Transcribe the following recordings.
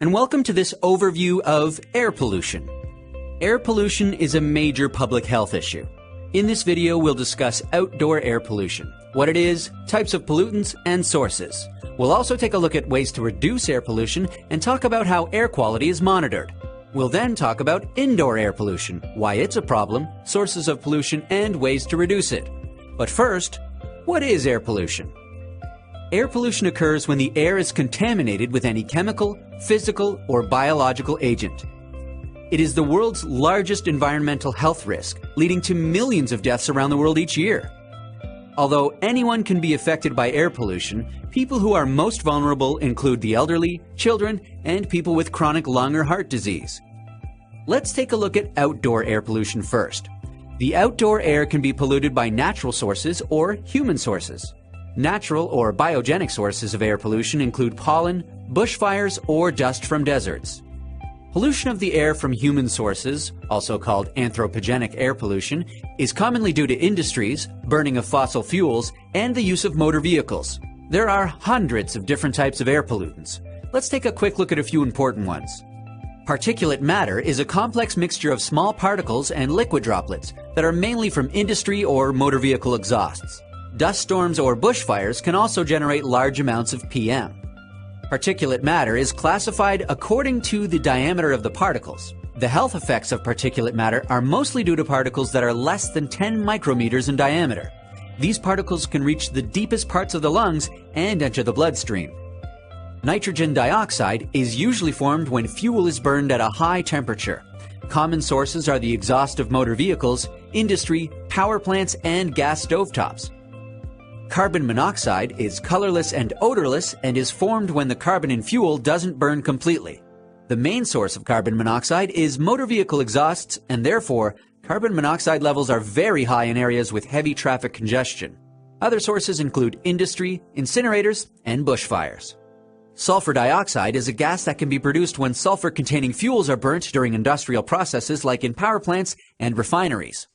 and welcome to this overview of air pollution. Air pollution is a major public health issue. In this video, we'll discuss outdoor air pollution, what it is, types of pollutants, and sources. We'll also take a look at ways to reduce air pollution and talk about how air quality is monitored. We'll then talk about indoor air pollution, why it's a problem, sources of pollution, and ways to reduce it. But first, what is air pollution? Air pollution occurs when the air is contaminated with any chemical, physical, or biological agent. It is the world's largest environmental health risk, leading to millions of deaths around the world each year. Although anyone can be affected by air pollution, people who are most vulnerable include the elderly, children, and people with chronic lung or heart disease. Let's take a look at outdoor air pollution first. The outdoor air can be polluted by natural sources or human sources. Natural or biogenic sources of air pollution include pollen, bushfires, or dust from deserts. Pollution of the air from human sources, also called anthropogenic air pollution, is commonly due to industries, burning of fossil fuels, and the use of motor vehicles. There are hundreds of different types of air pollutants. Let's take a quick look at a few important ones. Particulate matter is a complex mixture of small particles and liquid droplets that are mainly from industry or motor vehicle exhausts. Dust storms or bushfires can also generate large amounts of PM. Particulate matter is classified according to the diameter of the particles. The health effects of particulate matter are mostly due to particles that are less than 10 micrometers in diameter. These particles can reach the deepest parts of the lungs and enter the bloodstream. Nitrogen dioxide is usually formed when fuel is burned at a high temperature. Common sources are the exhaust of motor vehicles, industry, power plants, and gas stovetops. Carbon monoxide is colorless and odorless and is formed when the carbon in fuel doesn't burn completely. The main source of carbon monoxide is motor vehicle exhausts, and therefore, carbon monoxide levels are very high in areas with heavy traffic congestion. Other sources include industry, incinerators, and bushfires. Sulfur dioxide is a gas that can be produced when sulfur-containing fuels are burnt during industrial processes like in power plants and refineries.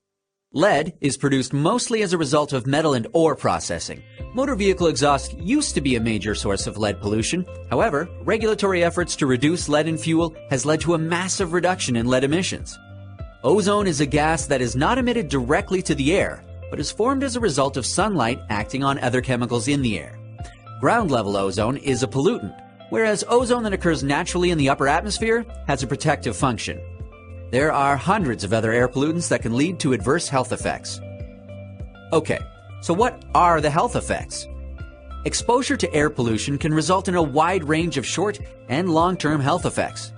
Lead is produced mostly as a result of metal and ore processing. Motor vehicle exhaust used to be a major source of lead pollution. However, regulatory efforts to reduce lead in fuel has led to a massive reduction in lead emissions. Ozone is a gas that is not emitted directly to the air, but is formed as a result of sunlight acting on other chemicals in the air. Ground-level ozone is a pollutant, whereas ozone that occurs naturally in the upper atmosphere has a protective function. There are hundreds of other air pollutants that can lead to adverse health effects. Okay, so what are the health effects? Exposure to air pollution can result in a wide range of short and long-term health effects.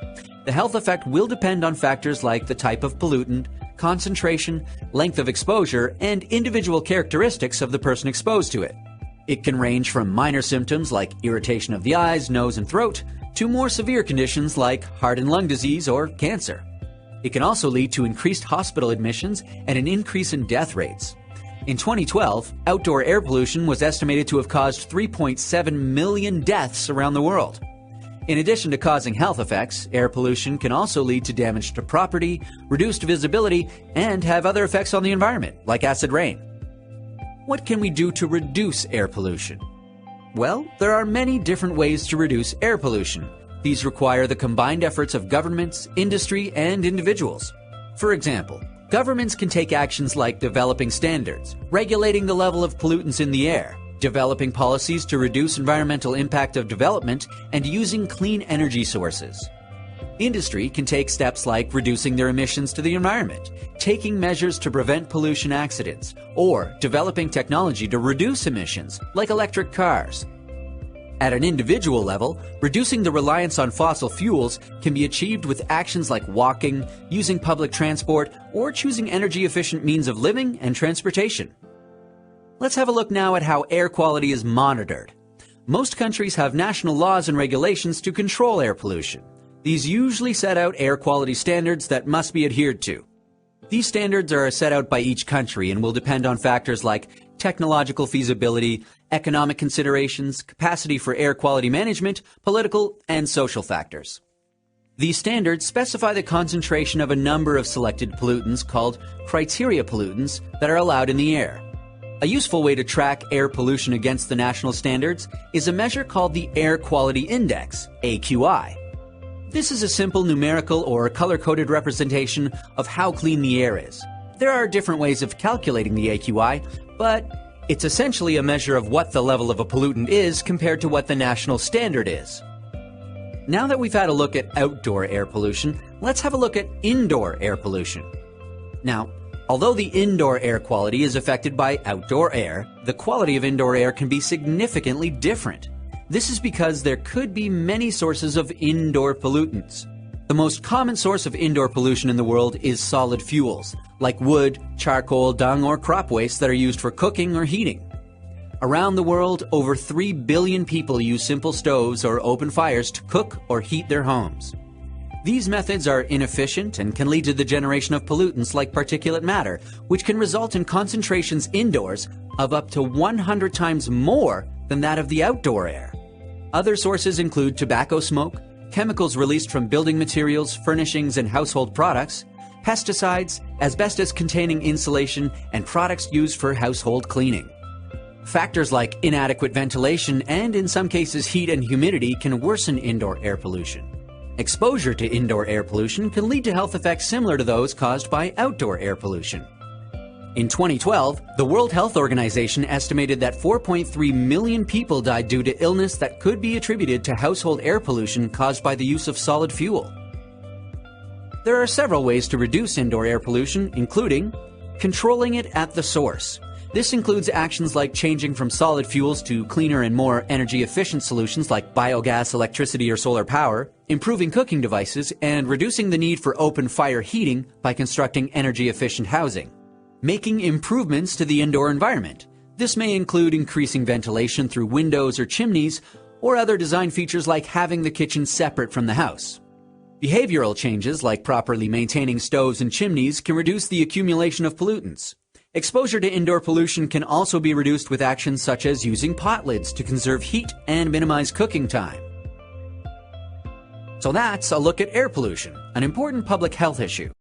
The health effect will depend on factors like the type of pollutant, concentration, length of exposure, and individual characteristics of the person exposed to it. It can range from minor symptoms like irritation of the eyes, nose, and throat to more severe conditions like heart and lung disease or cancer. It can also lead to increased hospital admissions and an increase in death rates. In 2012, outdoor air pollution was estimated to have caused 3.7 million deaths around the world. In addition to causing health effects, air pollution can also lead to damage to property, reduced visibility, and have other effects on the environment, like acid rain. What can we do to reduce air pollution? Well, there are many different ways to reduce air pollution. These require the combined efforts of governments, industry, and individuals. For example, governments can take actions like developing standards, regulating the level of pollutants in the air, developing policies to reduce environmental impact of development, and using clean energy sources. Industry can take steps like reducing their emissions to the environment, taking measures to prevent pollution accidents, or developing technology to reduce emissions, like electric cars. At an individual level, reducing the reliance on fossil fuels can be achieved with actions like walking, using public transport, or choosing energy-efficient means of living and transportation. Let's have a look now at how air quality is monitored. Most countries have national laws and regulations to control air pollution. These usually set out air quality standards that must be adhered to. These standards are set out by each country and will depend on factors like technological feasibility, economic considerations, capacity for air quality management, political and social factors. These standards specify the concentration of a number of selected pollutants called criteria pollutants that are allowed in the air. A useful way to track air pollution against the national standards is a measure called the Air Quality Index, AQI. This is a simple numerical or color-coded representation of how clean the air is. There are different ways of calculating the AQI, but it's essentially a measure of what the level of a pollutant is compared to what the national standard is. Now that we've had a look at outdoor air pollution, let's have a look at indoor air pollution. Now, although the indoor air quality is affected by outdoor air, the quality of indoor air can be significantly different. This is because there could be many sources of indoor pollutants. The most common source of indoor pollution in the world is solid fuels, like wood, charcoal, dung, or crop waste that are used for cooking or heating. Around the world, over 3 billion people use simple stoves or open fires to cook or heat their homes. These methods are inefficient and can lead to the generation of pollutants like particulate matter, which can result in concentrations indoors of up to 100 times more than that of the outdoor air. Other sources include tobacco smoke, chemicals released from building materials, furnishings, and household products, pesticides, asbestos-containing insulation, and products used for household cleaning. Factors like inadequate ventilation and, in some cases, heat and humidity can worsen indoor air pollution. Exposure to indoor air pollution can lead to health effects similar to those caused by outdoor air pollution. In 2012, the World Health Organization estimated that 4.3 million people died due to illness that could be attributed to household air pollution caused by the use of solid fuel. There are several ways to reduce indoor air pollution, including controlling it at the source. This includes actions like changing from solid fuels to cleaner and more energy-efficient solutions like biogas, electricity, or solar power, improving cooking devices, and reducing the need for open fire heating by constructing energy-efficient housing. Making improvements to the indoor environment. This may include increasing ventilation through windows or chimneys, or other design features like having the kitchen separate from the house. Behavioral changes like properly maintaining stoves and chimneys can reduce the accumulation of pollutants. Exposure to indoor pollution can also be reduced with actions such as using pot lids to conserve heat and minimize cooking time. So that's a look at air pollution, an important public health issue.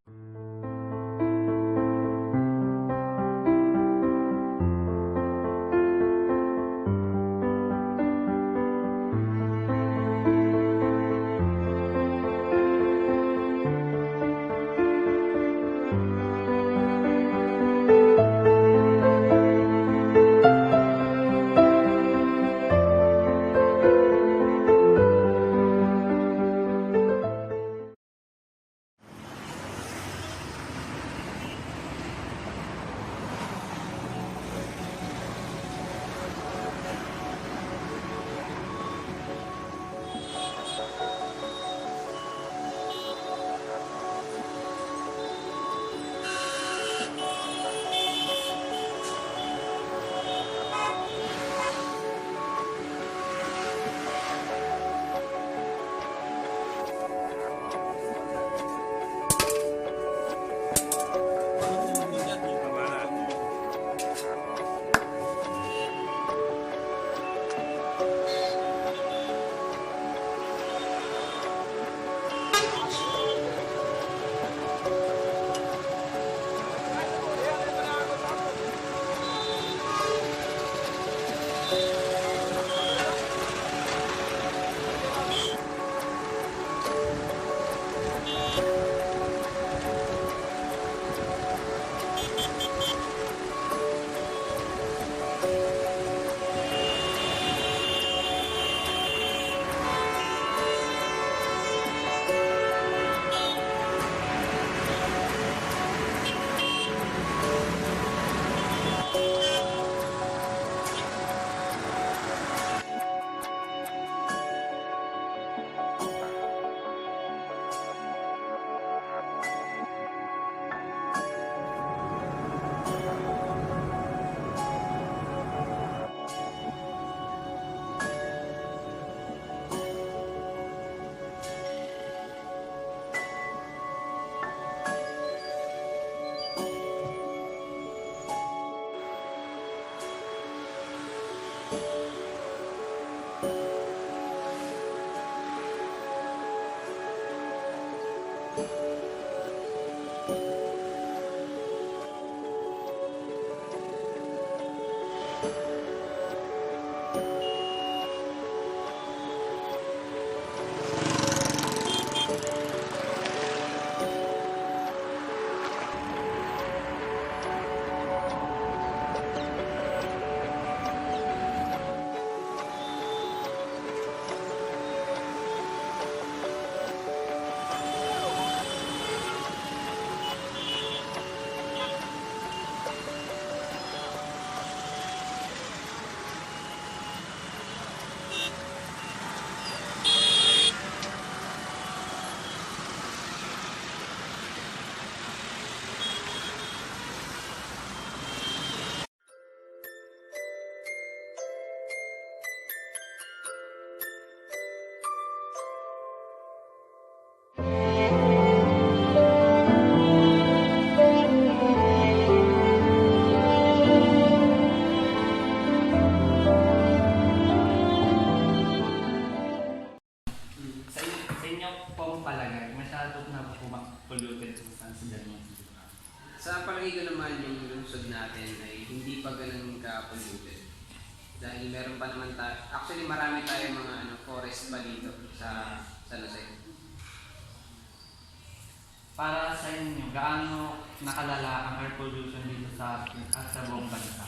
pong palagay, masyado na po polluted sa siya mo? Sa palagay ko naman yung lungsod natin ay hindi pa ganun ka-polluted. Dahil meron pa naman tayo, actually marami tayong mga forest pa dito sa San Jose. Para sa inyo, gaano nakalala ang air pollution dito sa buong bansa?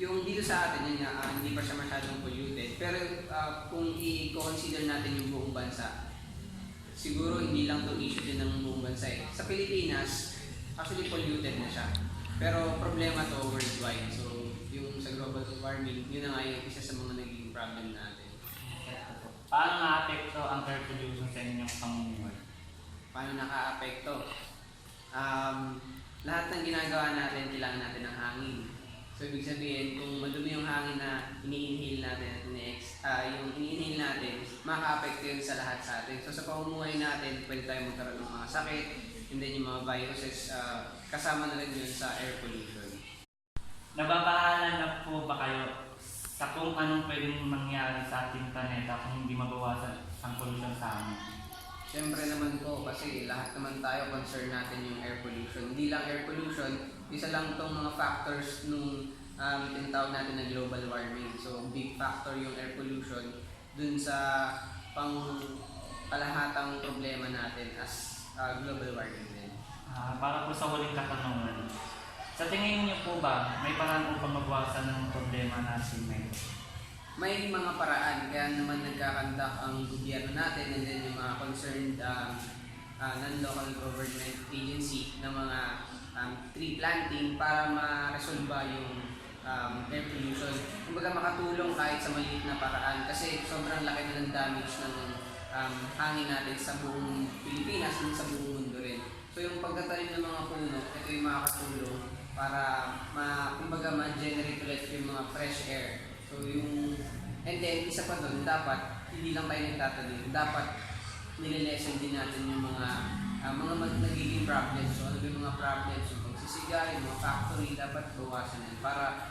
Yung dito sa atin, yun nga, hindi pa siya masyadong polluted. Pero kung i-consider natin yung buong bansa, siguro hindi lang itong issue din ng buong bansa eh. Sa Pilipinas, actually polluted na siya. Pero problema to worldwide. So, yung sa global warming, yun na nga yung isa sa mga naging problem natin. Paano na-apekto ang air pollution sa inyong pamumuhay? Paano naka-apekto? Lahat ng ginagawa natin, kailangan natin ng hangin. So, ibig sabihin, kung madumi yung hangin na ini-inhale natin at yung ini-inhale natin, maka-apekto yun sa lahat sa atin. So, sa pamumuhay natin, pwede tayo magkaroon ng mga sakit, and then yung mga viruses, kasama na rin yun sa air pollution. Nababahala na po ba kayo sa kung anong pwedeng mangyari sa ating planeta kung hindi mabawasan ang pollution sa amin? Siyempre naman po, kasi lahat naman tayo concern natin yung air pollution. Hindi lang air pollution, isa lang itong mga factors nung tinatawag natin na global warming. So, big factor yung air pollution dun sa pangkalahatang problema natin as global warming din. Para po sa huling katanungan, sa tingin niyo po ba may paraan upang mabawasan ng problema natin ngayon? May mga paraan, kaya naman nagkakandak ang gobyerno natin and then yung mga concerned non-local government agency na mga tree planting para ma-resolve yung air pollution. Kumbaga makatulong kahit sa maliit na paraan kasi sobrang laki na ng damage ng hangin natin sa buong Pilipinas at sa buong mundo rin. So yung pagtatanim ng mga puno, ito yung makakatulong para kumbaga ma-generate ulit yung mga fresh air. So yung, and then isa pa doon, dapat hindi lang tayo nagtatanim, dapat nililesen din natin yung mga nagiging problems. So ano yung mga problems, yung pagsisiga, yung mga factory, dapat bawasan yan para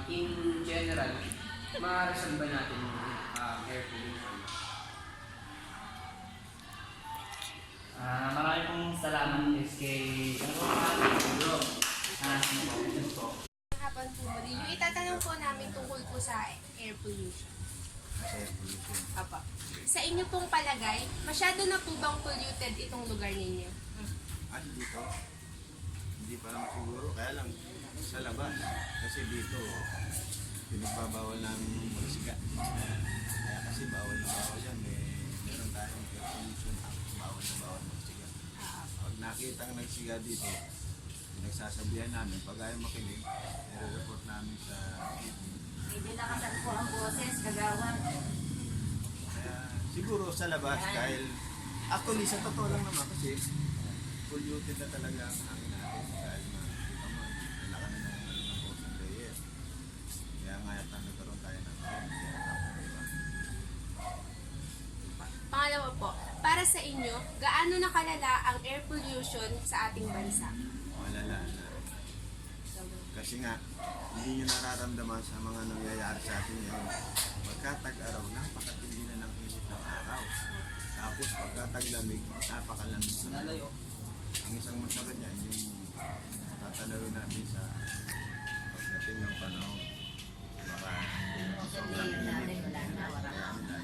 in general, ma-resolve natin yung air pollution. Maraming pong salamat SK. Ano po bro? Hapon po muli. Yung itatanong po namin tungkol po sa air pollution. Apa. Sa inyo pong palagay, masyado na po bang polluted itong lugar ninyo? Dito, hindi pa lang siguro, kaya lang sa labas. Kasi dito, pinagbabawal namin yung magsiga. Kaya kasi bawal na bawal yan, meron tayong air pollution, bawal na bawal magsiga. Pag nakita ang nagsiga dito, nagsasabihan namin, pag ayaw makinig, nire-report namin sa Medyo nakasan po ang boses, kagawan. kaya siguro sa labas, dahil actually sa totoo lang naman kasi polluted na talaga ang hangin natin dahil makikita mo, nalaka na ng ozone layer. Kaya nga yata nagkaroon tayo ng Pangalawa po, para sa inyo, gaano nakalala ang air pollution sa ating bansa? malala na. Kasi nga, hindi nyo nararamdaman sa mga nangyayari sa atin ngayon. Pagkatag-araw, napakatindi na ng init ng araw. Tapos pagkataglamig, napakalamig na. Ang isang masakit niyan, yung tatanawin natin sa pagdating ng panahon. Baka sobrang init. Kaya ang dahil na pagsama.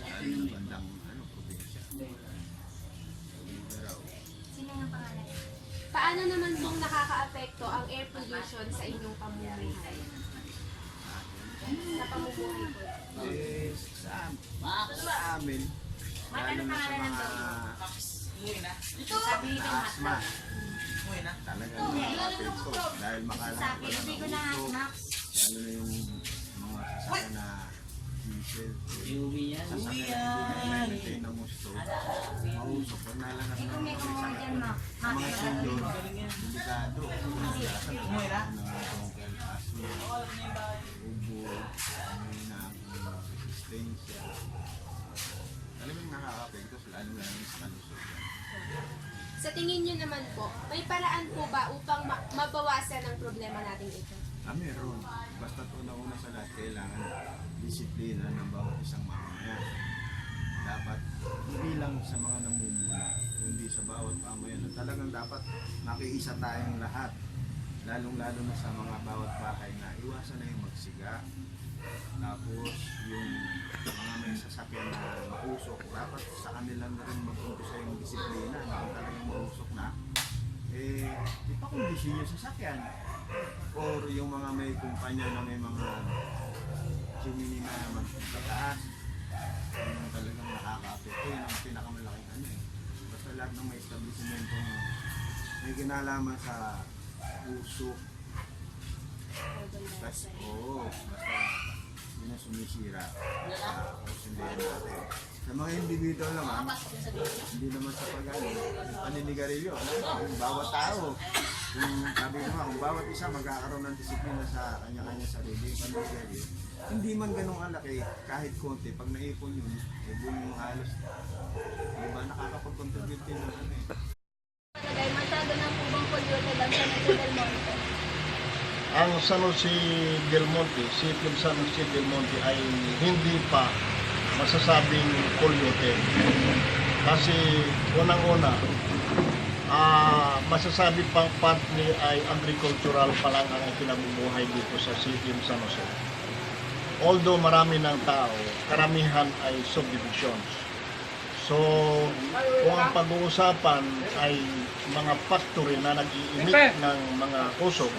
Dahil ng bandang probinsya. Pero, Sino yung pangalan? Paano naman pong nakaka-apekto ang air pollution sa inyong pamumuhay? Sa pamumuhay po. sa amin, lalo na sa mga Sabi na asma, talagang nakaka-apekto dahil makalat Sabi, hindi ko na gusto, Max. lalo na yung mga sasakyan na diesel, sasakyan na hindi na maintain ng gusto, mausok, pag nalanap Hindi ko ng may mga kumuha sakit, dyan, Max. ang mga sundon, delikado, asma, ubo, na resistensya, talagang nakaka-apekto lalo na sa kalusugan. Sa tingin nyo naman po, may paraan po ba upang mabawasan ang problema natin ito? Meron. Basta una sa lahat, kailangan disiplina ng bawat isang mamamayan. dapat hindi lang sa mga namumuna, kundi sa bawat pamayan. Talagang dapat makiisa tayong lahat, lalong-lalo na sa mga bawat bahay na iwasan na yung magsiga. Tapos yung mga may sasakyan na mausok, dapat sa kanila na rin mag-umpisa yung disiplina na kung talagang mausok na, ipakondisyon yung sasakyan. Or yung mga may kumpanya na may mga chimney na magtataas, yung talagang nakaka-apekto, yun ang pinakamalaking ano eh. Basta lahat ng may establishmento may ginalaman sa usok. Basta yun ang sumisira sa kasundayan natin. Sa mga individual naman, hindi naman sa pag-ano, yung paninigarilyo, yung bawat tao, kung sabi naman, kung bawat isa magkakaroon ng disiplina sa kanya-kanya sarili, paninigarilyo, hindi man ganun alaki, kahit konti, pag naipon yun, yung halos, diba, nakakapag-contribute din ng ano eh. Palagay, masyado na po bang polluted ang San Jose del Monte? Ang San Jose del Monte, City of San Jose del Monte ay hindi pa masasabing polluted. Kasi unang-una, masasabi pang partly ay agricultural pa lang ang kinabubuhay dito sa City of San Jose. Although marami ng tao, karamihan ay subdivisions. So, kung ang pag-uusapan ay mga factory na nag-i-emit ng mga usok,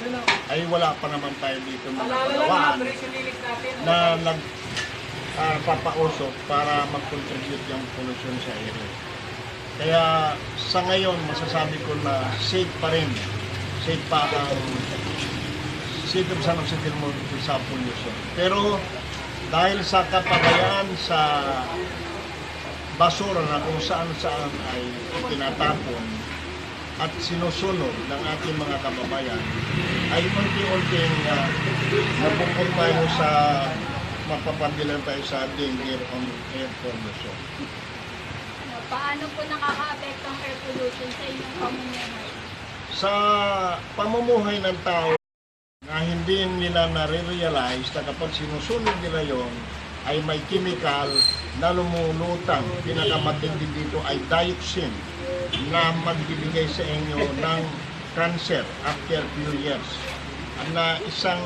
ay wala pa naman tayo dito mga kalawaan na nagpapausok para mag-contribute yung pollution sa area. Kaya sa ngayon, masasabi ko na safe pa rin. Safe pa ang City of San Jose del Monte sa pollution. Pero dahil sa kapakayan sa basura na kung saan-saan ay tinatapon at sinusunod ng ating mga kababayan, ay unti-unting nabukod tayo sa mapapabilan tayo sa danger on air pollution. Paano po nakaka-apekto ang air pollution sa inyong pamumuhay? Sa pamumuhay ng tao na hindi nila nare-realize na kapag sinusunod nila yon ay may chemical na lumulutang. Pinakamatindi dito ay dioxin na magbibigay sa inyo ng cancer after few years. Na isang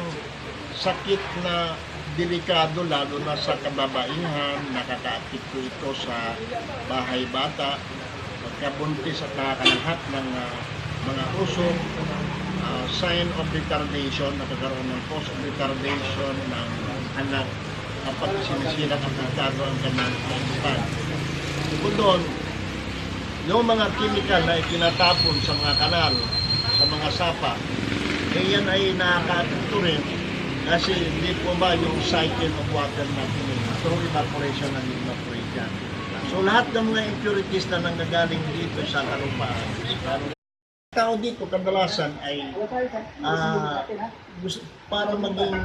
sakit na delikado lalo na sa kababaihan, nakaka-apekto ito sa bahay bata, pagkabuntis at nakakalahat ng mga usok, sign of retardation, nakakaroon ng post of retardation ng anak kapag sinisirat ang merkado ang kanyang lifespan. Bukod doon, yung mga chemical na itinatapon sa mga kanal, sa mga sapa, yan ay nakaka-apekto rin kasi hindi po ba yung cycle of water natin through evaporation and evaporation. So lahat ng mga impurities na nanggagaling dito sa kalupaan, tao dito kadalasan ay para maging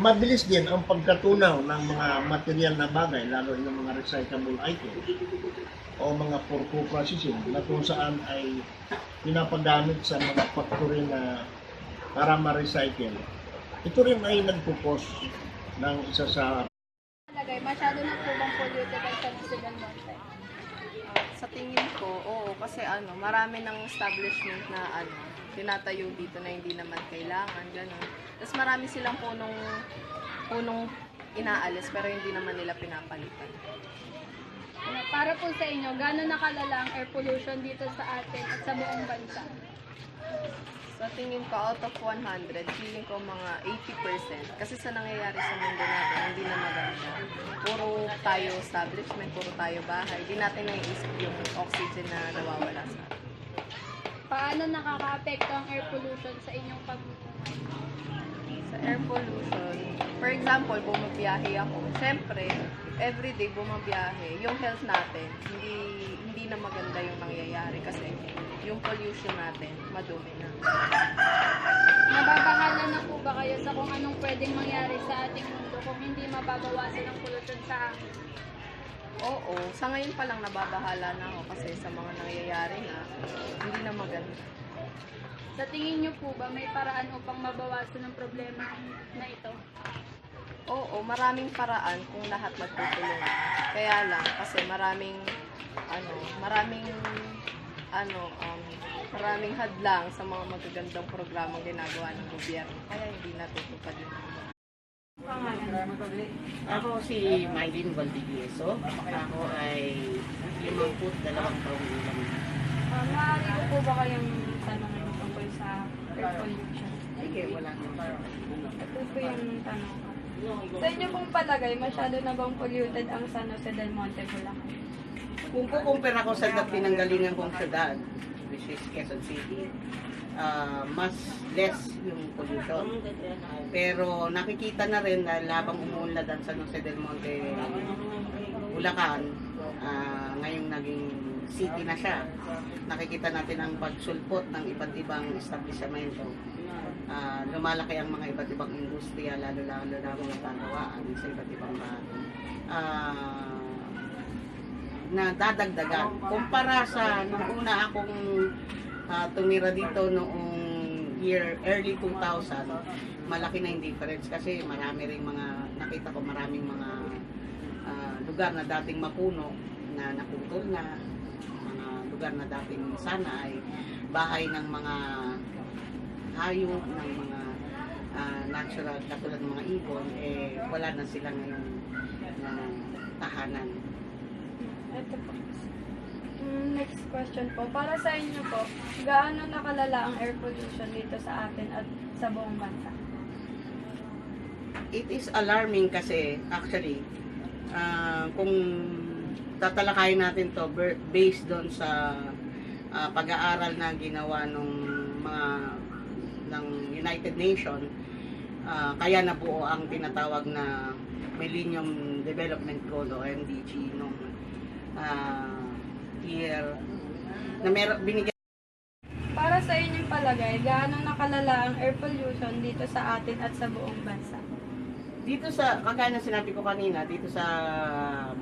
mabilis din ang pagkatunaw ng mga material na bagay, lalo yung mga recyclable items o mga for processing na kung saan ay pinapagamit sa mga factory na para ma-recycle. Ito rin ay nagpupos ng isa sa... Palagay, masyado na po bang polluted ang San Jose del Monte? Sa tingin ko, oo, kasi marami ng establishment na tinatayo dito na hindi naman kailangan, gano'n. Tapos marami silang punong inaalis pero hindi naman nila pinapalitan. Para po sa inyo, gano'n nakalala ang air pollution dito sa atin at sa buong bansa? Sa tingin ko, out of 100, feeling ko mga 80%. Kasi sa nangyayari sa mundo natin, hindi na maganda. Puro tayo establishment, puro tayo bahay. Hindi natin naiisip yung oxygen na nawawala sa atin. Paano nakaka-apekto ang air pollution sa inyong pamumuhay? Sa air pollution, for example, bumabiyahe ako. Siyempre, everyday bumabiyahe, yung health natin, hindi na maganda yung nangyayari kasi yung pollution natin, madumi na. Nababahala na po ba kayo sa kung anong pwedeng mangyari sa ating mundo kung hindi mababawasan ang pollution sa amin? Oo, sa ngayon pa lang nababahala na ako kasi sa mga nangyayari na hindi na maganda. Sa tingin niyo po ba may paraan upang mabawasan ang problema na ito? Oo, maraming paraan kung lahat magtutulungan. Kaya lang, kasi maraming hadlang sa mga magagandang programang ginagawa ng gobyerno. Kaya hindi natutupad yun. Ako si Mylene Valdivieso. Ako ay 52 taong gulang. Maaari ko po ba kayong tanongin tungkol sa air pollution? Sige, wala naman. Ito po yung tanong ko. Sa inyo pong palagay, masyado na bang polluted ang San Jose del Monte, Bulacan? Kung kukumpira ko sa pinanggalingan kong syudad, which is Quezon City, mas less yung pollution. Pero nakikita na rin na labang umuunlad ang San Jose del Monte, Bulacan, ngayong naging city na siya. Nakikita natin ang pagsulpot ng iba't ibang establishmento. Lumalaki ang mga iba't ibang industriya, lalo-lalo na mga pangawaan sa iba't ibang bahagi. Na dadagdagan. Kumpara sa nung una akong tumira dito noong early 2000, malaki na yung difference kasi marami ring nakita ko maraming mga lugar na dating mapuno na naputol na, mga lugar na dating sana ay bahay ng mga hayop, ng mga natural, katulad ng mga ibon, wala na sila ngayon na tahanan. Ito po. Next question po. Para sa inyo po, gaano nakalala ang air pollution dito sa atin at sa buong bansa? It is alarming kasi actually kung tatalakayin natin to based doon sa pag-aaral na ginawa ng United Nations, kaya nabuo ang tinatawag na Millennium Development Goal o MDG nung year na binigyan. Para sa inyong palagay, gaano nakalala ang air pollution dito sa atin at sa buong bansa? Dito sa, kagaya na sinabi ko kanina, dito sa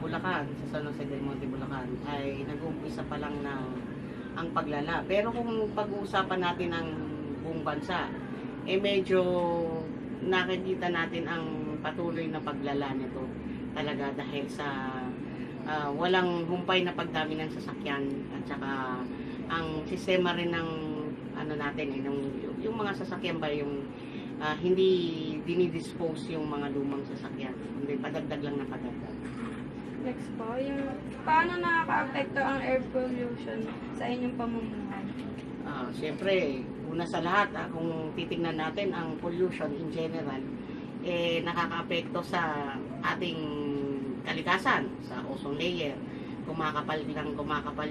Bulacan, sa San Jose del Monte, Bulacan, ay nag-uumpisa pa lang na ang paglala. Pero kung pag-uusapan natin ang buong bansa, medyo nakikita natin ang patuloy na paglala nito talaga dahil sa walang humpay na pagdami ng sasakyan at saka ang sistema rin ng natin yung mga sasakyan ba yung hindi dinidispose yung mga lumang sasakyan, hindi padagdag lang na padagdag. Next po, yung paano nakaka-apekto ang air pollution sa inyong pamumuhay? Siyempre, una sa lahat, kung titingnan natin ang pollution in general, nakaka-apekto sa ating kalikasan, sa ozone layer. Kumakapal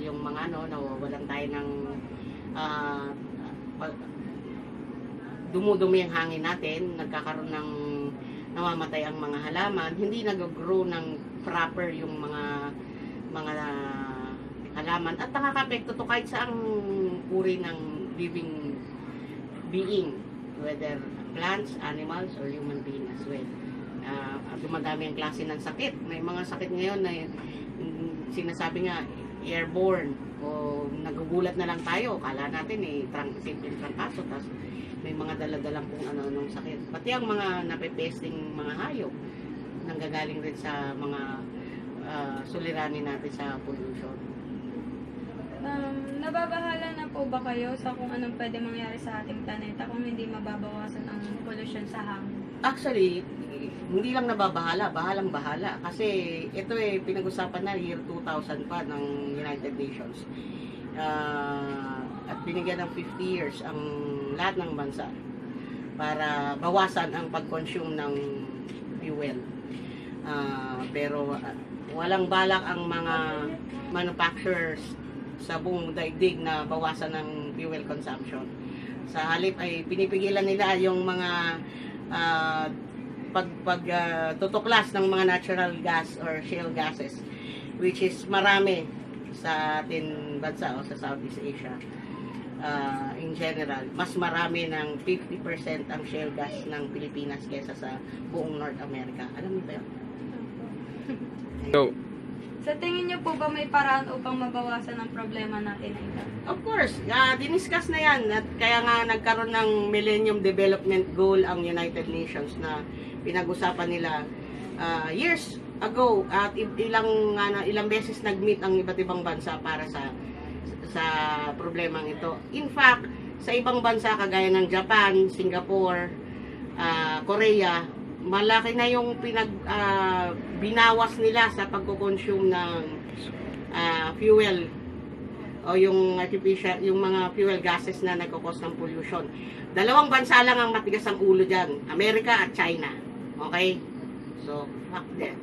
yung mga nawawalan tayo ng dumudumi ang hangin natin, nagkakaroon ng namamatay ang mga halaman, hindi nag-grow ng proper yung mga halaman at nakaka-apekto to kahit sa ang uri ng living being, whether plants, animals, or human being as well. Dumadami ang klase ng sakit. May mga sakit ngayon na sinasabi nga airborne o nagugulat na lang tayo. Kala natin simple trangkaso, tapos may mga daladalang kung ano-anong sakit. Pati ang mga napepesting mga hayop nanggagaling rin sa mga suliranin natin sa pollution. Nababahala na po ba kayo sa kung anong pwede mangyari sa ating planeta kung hindi mababawasan ang pollution sa hangin? Actually, hindi lang nababahala, bahalang-bahala. Kasi ito pinag-usapan na year 2000 pa ng United Nations. At binigyan ng 50 years ang lahat ng bansa para bawasan ang pag-consume ng fuel. Pero walang balak ang mga manufacturers sa buong daigdig na bawasan ng fuel consumption. Sa halip ay pinipigilan nila yung mga pagtutuklas ng mga natural gas or shale gases, which is marami sa ating bansa o sa Southeast Asia. In general, mas marami ng 50% ang shale gas ng Pilipinas kesa sa buong North America. Alam niyo ba yun? So, Sa tingin niyo po ba may paraan upang mabawasan ang problema natin ito? Of course, diniscuss na yan. At kaya nga nagkaroon ng Millennium Development Goal ang United Nations na pinag-usapan nila years ago. At ilang beses nag-meet ang iba't ibang bansa para sa problemang ito. In fact, sa ibang bansa kagaya ng Japan, Singapore, Korea, malaki na yung binawas nila sa pagko-consume ng fuel o yung artificial, yung mga fuel gases na nagkakos ng pollution. Dalawang bansa lang ang matigas ang ulo dyan, Amerika at China. Okay? So, fuck them.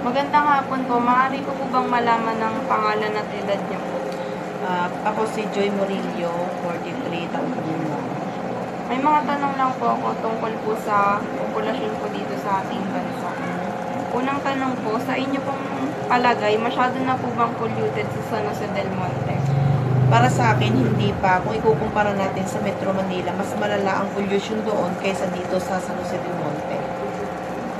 Magandang hapon po. Maaari ko po bang malaman ng pangalan at edad niyo po? Ako si Joy Murillo, 43 taon po. May mga tanong lang po ako tungkol po sa populasyon po dito sa ating bansa. Unang tanong po, sa inyo pong palagay, masyado na po bang polluted sa San Jose del Monte? Para sa akin, hindi pa. Kung ikukumpara natin sa Metro Manila, mas malala ang pollution doon kaysa dito sa San Jose del Monte.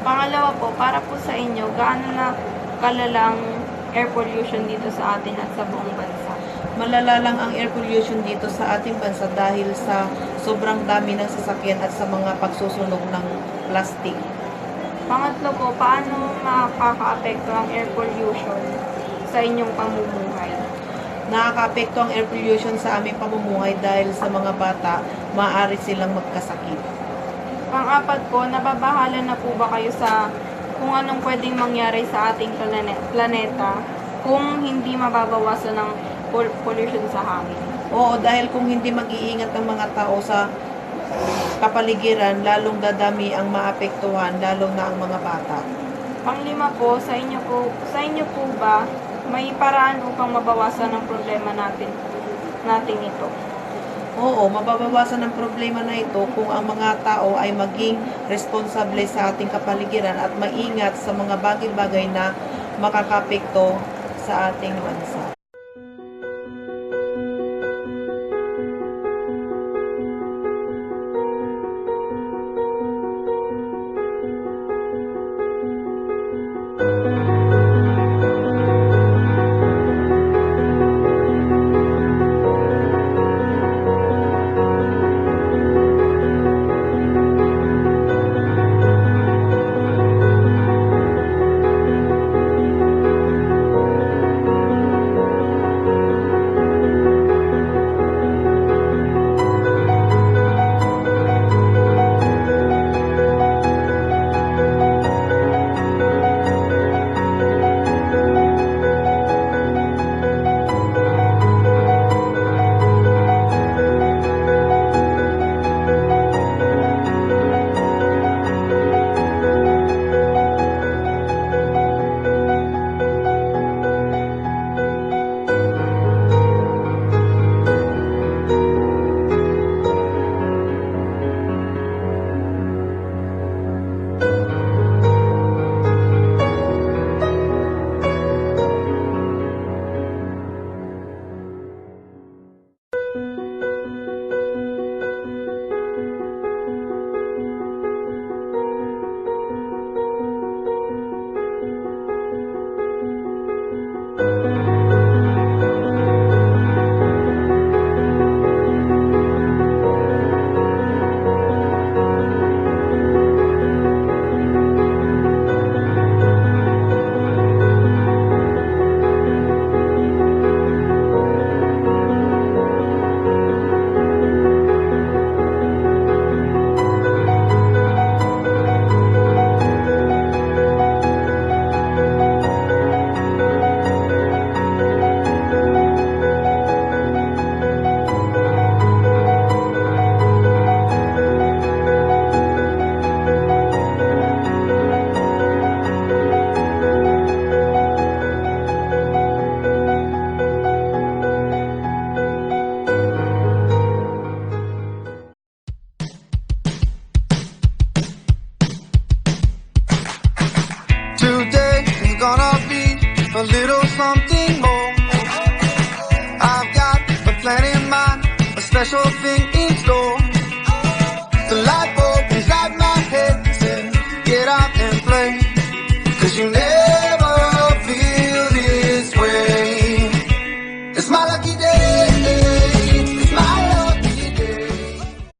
Pangalawa po, para po sa inyo, gaano na kalala ang air pollution dito sa atin at sa buong bansa? Malala lang ang air pollution dito sa ating bansa dahil sa sobrang dami ng sasakyan at sa mga pagsusunog ng plastic. Pangatlo po, paano makaka-apekto ang air pollution sa inyong pamumuhay? Nakaka-apekto ang air pollution sa aming pamumuhay dahil sa mga bata, maaari silang magkasakit. Pang-apat po, nababahala na po ba kayo sa kung anong pwedeng mangyari sa ating planeta kung hindi mababawasan ng pollution sa hangin? Oo, dahil kung hindi mag-iingat ang mga tao sa kapaligiran, lalong dadami ang maapektuhan, lalo na ang mga bata. Panglima po, sa inyo po ba may paraan upang mabawasan ang problema natin ito? Oo, mababawasan ang problema na ito kung ang mga tao ay maging responsable sa ating kapaligiran at maingat sa mga bagay-bagay na makakapekto sa ating bansa. a little something more. I've got a plan in mind, a special thing in store. The light bulb inside my head said, get out and play, 'cause you never feel It's my lucky day.